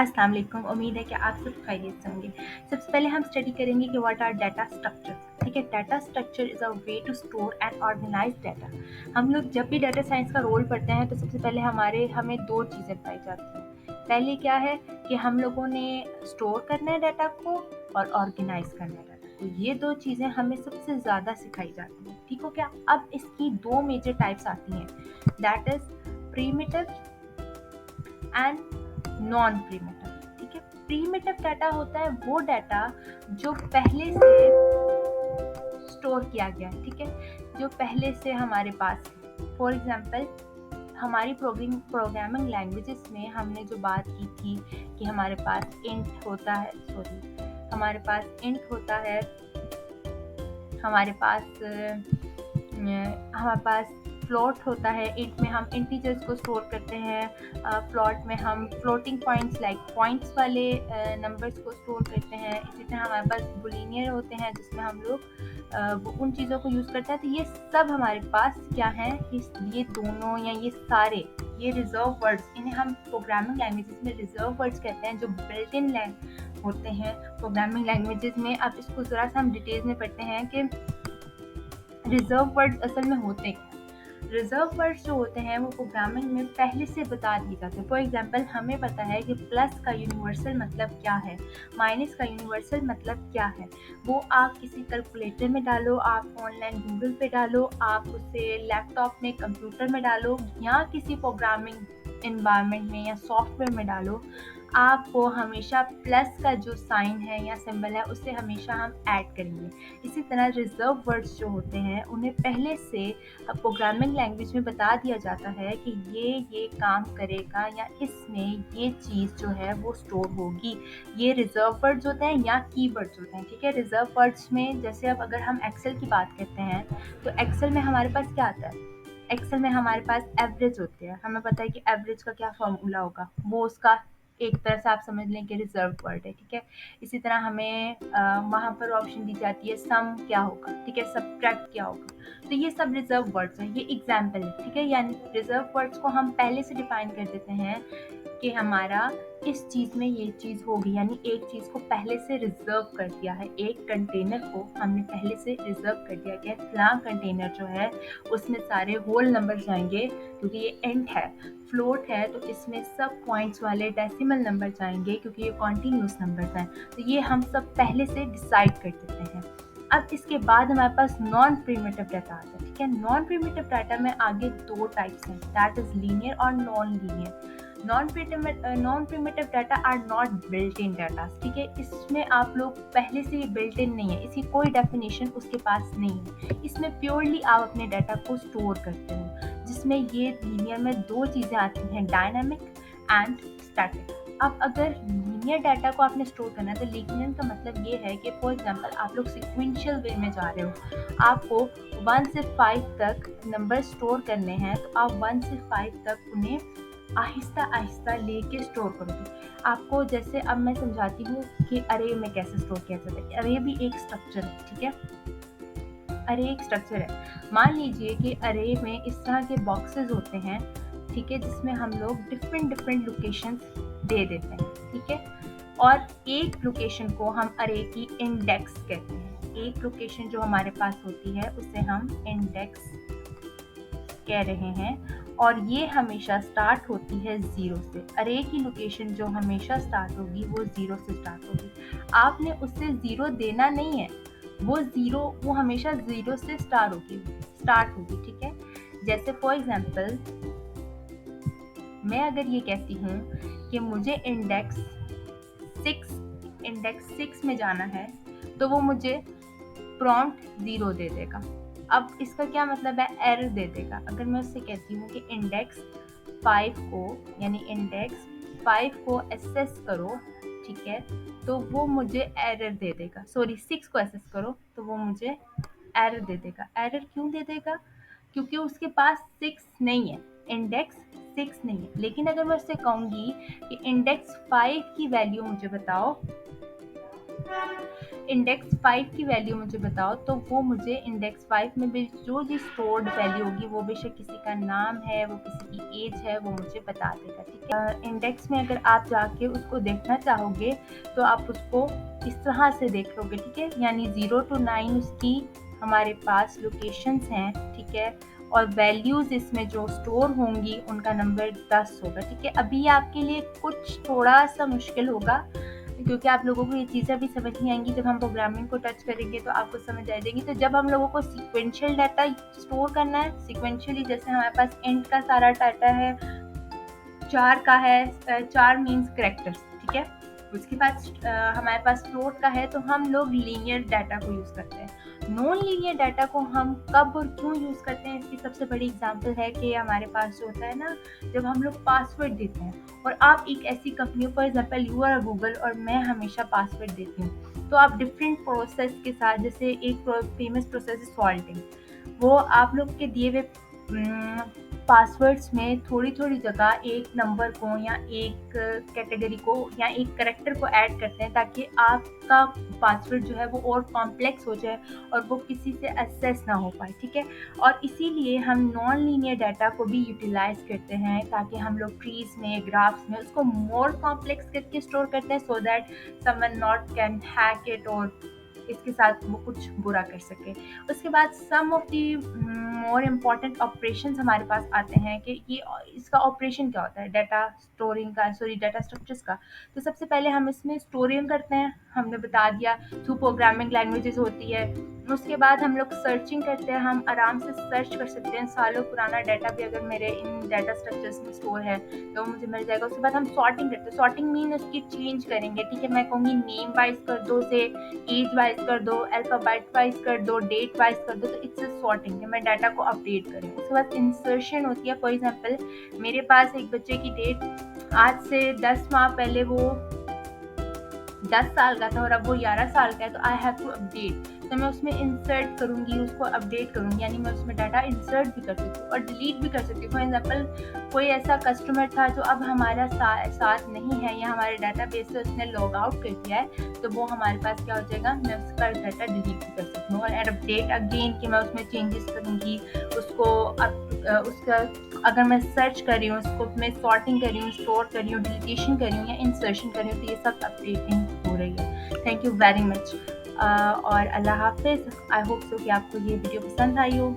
अस्सलाम वालेकुम। उम्मीद है कि आप सब खैरियत से होंगे। सबसे पहले हम स्टडी करेंगे कि व्हाट आर डाटा स्ट्रक्चर। ठीक है, data structure is a way to store and organise data. हम लोग जब भी डाटा साइंस का रोल पढ़ते हैं तो सबसे पहले हमें दो चीज़ें बताई जाती हैं। पहले क्या है कि हम लोगों ने स्टोर करना है डाटा को और ऑर्गेनाइज करना है डाटा को। ये दो चीज़ें हमें सबसे ज़्यादा सिखाई जाती हैं। ठीक हो क्या? अब इसकी दो मेजर टाइप्स आती हैं, that is primitive and non primitive. ठीक है, प्रीमिटिव डाटा होता है वो डाटा जो पहले से स्टोर किया गया है। ठीक है, जो पहले से हमारे पास है। फॉर एग्जांपल, हमारी प्रोग्रामिंग लैंग्वेजेस में हमने जो बात की थी कि हमारे पास इंट होता है, हमारे पास इंट होता है, हमारे पास हमारे पास फ्लोट होता है। इंट में हम इंटीजर्स को स्टोर करते हैं, फ्लोट में हम फ्लोटिंग पॉइंट्स लाइक पॉइंट्स वाले नंबर्स को स्टोर करते हैं। इसी तरह हमारे पास बुलिनियर होते हैं जिसमें हम लोग वो उन चीज़ों को यूज़ करते हैं। तो ये सब हमारे पास क्या है, ये दोनों या ये सारे ये रिजर्व वर्ड्स, इन्हें हम प्रोग्रामिंग लैंग्वेजेस में रिजर्व वर्ड्स कहते हैं, जो बिल्ट इन होते हैं प्रोग्रामिंग लैंग्वेजेस में। अब इसको ज़रा सा हम डिटेल्स में पढ़ते हैं कि रिजर्व वर्ड्स असल में होते क्या। रिजर्व वर्ड्स जो होते हैं वो प्रोग्रामिंग में पहले से बता दिए जाते हैं। फॉर एग्जांपल, हमें पता है कि प्लस का यूनिवर्सल मतलब क्या है, माइनस का यूनिवर्सल मतलब क्या है। वो आप किसी कैलकुलेटर में डालो, आप ऑनलाइन गूगल पे डालो, आप उसे लैपटॉप में, कंप्यूटर में डालो, या किसी प्रोग्रामिंग इन्वायरमेंट में या सॉफ्टवेयर में डालो, आपको हमेशा प्लस का जो साइन है या सिंबल है उसे हमेशा हम ऐड करेंगे। इसी तरह रिजर्व वर्ड्स जो होते हैं उन्हें पहले से प्रोग्रामिंग लैंग्वेज में बता दिया जाता है कि ये काम करेगा या इसमें ये चीज़ जो है वो स्टोर होगी। ये रिजर्व वर्ड्स होते हैं या कीवर्ड्स होते हैं। ठीक है, रिजर्व वर्ड्स में जैसे अब अगर हम एक्सेल की बात करते हैं तो एक्सेल में हमारे पास क्या आता है, एक्सेल में हमारे पास एवरेज होते हैं। हमें पता है कि एवरेज का क्या फॉर्मूला होगा, वो उसका एक तरह से आप समझ लें कि रिजर्व वर्ड है। ठीक है, इसी तरह हमें वहाँ पर ऑप्शन दी जाती है सम क्या होगा, ठीक है, सब्ट्रैक्ट क्या होगा। तो ये सब रिजर्व वर्ड्स हैं, ये एग्जाम्पल है। ठीक है, यानी रिजर्व वर्ड्स को हम पहले से डिफाइन कर देते हैं कि हमारा इस चीज़ में ये चीज़ होगी, यानी एक चीज़ को पहले से रिजर्व कर दिया है, एक कंटेनर को हमने पहले से रिजर्व कर दिया कि फलां कंटेनर जो है उसमें सारे होल नंबर जाएंगे, क्योंकि ये इंट है। फ्लोट है तो इसमें सब पॉइंट्स वाले डेसिमल नंबर जाएंगे क्योंकि ये कॉन्टीन्यूस नंबर्स हैं। तो ये हम सब पहले से डिसाइड कर देते हैं। अब इसके बाद हमारे पास नॉन प्रीमिटिव डाटा आता है। ठीक है, नॉन प्रीमिटिव डाटा में आगे दो टाइप्स हैं, दैट इज लीनियर और non linear. Non primitive data are not built in data. ठीक है, इसमें आप लोग पहले से ये बिल्ट इन नहीं है, इसकी कोई डेफिनेशन उसके पास नहीं है। इसमें प्योरली आप अपने डाटा को स्टोर करते हो, जिसमें ये लीनियर में दो चीज़ें आती हैं, डायनामिक एंड स्टैटिक। अब अगर लीनियर डाटा को आपने स्टोर करना है तो लीनियर का मतलब ये है कि फॉर एग्जांपल आप लोग सिक्वेंशियल वे में जा रहे हो, आपको 1 से 5 तक नंबर स्टोर करने हैं, तो आप 1 से 5 तक उन्हें आहिस्ता आहिस्ता लेके स्टोर करोगे। आपको जैसे अब मैं समझाती हूँ कि अरे में कैसे स्टोर किया जाता है। अरे भी एक स्ट्रक्चर है। ठीक है, अरे एक स्ट्रक्चर है। मान लीजिए कि अरे में इस तरह के बॉक्सेस होते हैं, ठीक है, जिसमें हम लोग डिफरेंट लोकेशंस दे देते हैं। ठीक है, और एक लोकेशन को हम अरे की इंडेक्स कहते हैं। एक लोकेशन जो हमारे पास होती है उसे हम इंडेक्स कह रहे हैं, और ये हमेशा स्टार्ट होती है 0 से। अरे की लोकेशन जो हमेशा स्टार्ट होगी वो 0 से स्टार्ट होगी। आपने उससे 0 देना नहीं है, वो हमेशा 0 से स्टार्ट होगी। ठीक है, जैसे फॉर एग्जांपल मैं अगर ये कहती हूँ कि मुझे इंडेक्स 6 में जाना है, तो वो मुझे प्रॉम्प्ट 0 दे देगा। अब इसका क्या मतलब है, एरर दे देगा। अगर मैं उससे कहती हूँ कि इंडेक्स 5 को, यानी इंडेक्स 5 को एक्सेस करो, ठीक है, तो वो मुझे एरर दे देगा। सॉरी, 6 को एक्सेस करो तो वो मुझे एरर दे देगा। एरर क्यों दे देगा? क्योंकि उसके पास 6 नहीं है, इंडेक्स 6 नहीं है। लेकिन अगर मैं उससे कहूँगी कि इंडेक्स 5 की वैल्यू मुझे बताओ, इंडेक्स 5 की वैल्यू मुझे बताओ, तो वो मुझे इंडेक्स 5 में भी जो भी स्टोर्ड वैल्यू होगी, वो बेशक किसी का नाम है, वो किसी की एज है, वो मुझे बता देगा, ठीक है। इंडेक्स में अगर आप जाके उसको देखना चाहोगे तो आप उसको इस तरह से देख लोगे, ठीक है, यानी 0 to 9 उसकी हमारे पास लोकेशंस हैं, ठीक है, और वैल्यूज़ इसमें जो स्टोर होंगी उनका नंबर 10 होगा, ठीक है। अभी आपके लिए कुछ थोड़ा सा मुश्किल होगा, क्योंकि आप लोगों को ये चीज़ें भी समझ नहीं आएंगी। जब हम प्रोग्रामिंग को टच करेंगे तो आपको समझ आ जाएगी। तो जब हम लोगों को सीक्वेंशियल डाटा स्टोर करना है, सीक्वेंशियली, जैसे हमारे पास इंट का सारा डाटा है, 4 का है, 4 मीन्स कैरेक्टर्स, ठीक है। उसके बाद हमारे पास फ्लोट का है, तो हम लोग लीनियर डाटा को यूज़ करते हैं। नॉन लीनियर डाटा को हम कब और क्यों यूज़ करते हैं, इसकी सबसे बड़ी एग्जांपल है कि हमारे पास जो होता है ना, जब हम लोग पासवर्ड देते हैं और आप एक ऐसी company, for example you are Google और मैं हमेशा पासवर्ड देती हूँ, तो आप डिफरेंट प्रोसेस के साथ, जैसे एक फेमस प्रोसेस है सॉल्टिंग, वो आप लोग के दिए हुए पासवर्ड्स में थोड़ी-थोड़ी जगह एक नंबर को या एक कैटेगरी को या एक कैरेक्टर को ऐड करते हैं, ताकि आपका पासवर्ड जो है वो और कॉम्प्लेक्स हो जाए और वो किसी से एक्सेस ना हो पाए, ठीक है। और इसीलिए हम नॉन लीनियर डाटा को भी यूटिलाइज़ करते हैं, ताकि हम लोग ट्रीज़ में, ग्राफ्स में उसको मोर कॉम्प्लेक्स करके स्टोर करते हैं, so that someone not can hack it और इसके साथ वो कुछ बुरा कर सके। उसके बाद some of the more important operations हमारे पास आते हैं कि ये इसका ऑपरेशन क्या होता है, डाटा स्टोरिंग का, सॉरी डाटा स्ट्रक्चर्स का। तो सबसे पहले हम इसमें स्टोरिंग करते हैं, हमने बता दिया, थ्रू प्रोग्रामिंग लैंग्वेजेस होती है। उसके बाद हम लोग सर्चिंग करते हैं, हम आराम से सर्च कर सकते हैं, सालों पुराना डाटा भी अगर मेरे इन डाटा स्ट्रक्चर्स में स्टोर है तो मुझे मिल जाएगा। उसके बाद हम सॉर्टिंग करते हैं, सॉर्टिंग मीन उसकी चेंज करेंगे, ठीक है। मैं कहूँगी नेम वाइज कर दो, से एज वाइज कर दो, अल्फ़ाबेट वाइज कर दो, डेट वाइज कर दो, तो इट्स सॉर्टिंग है, मैं डाटा को अपडेट करूँ। उसके बाद इंसर्शन होती है, फॉर एग्जांपल मेरे पास एक बच्चे की डेट आज से 10 माह पहले वो 10 साल का था और अब वो 11 साल का है, तो आई हैव टू अपडेट, तो मैं उसमें इंसर्ट करूँगी, उसको अपडेट करूँगी, यानी मैं उसमें डाटा इंसर्ट भी कर सकती हूँ और डिलीट भी कर सकती हूँ। फॉर एग्जांपल कोई ऐसा कस्टमर था जो अब हमारा साथ नहीं है या हमारे डाटाबेस से उसने लॉग आउट कर दिया है, तो वो हमारे पास क्या हो जाएगा, मैं उसका डाटा डिलीट भी कर सकती हूँ। और अपडेट अगेन कि मैं उसमें चेंजेस करूँगी, उसको उसका अगर मैं सर्च कर रही हूँ, उसको मैं सॉर्टिंग कर रही हूँ, स्टोर कर रही हूँ, डिलीटेशन कर रही हूँ या इंसर्शन कर रही हूँ, तो ये सब अपडेटिंग हो रही है। थैंक यू वेरी मच और अल्लाह हाफिज़। आई होप सो कि आपको ये वीडियो पसंद आई हो।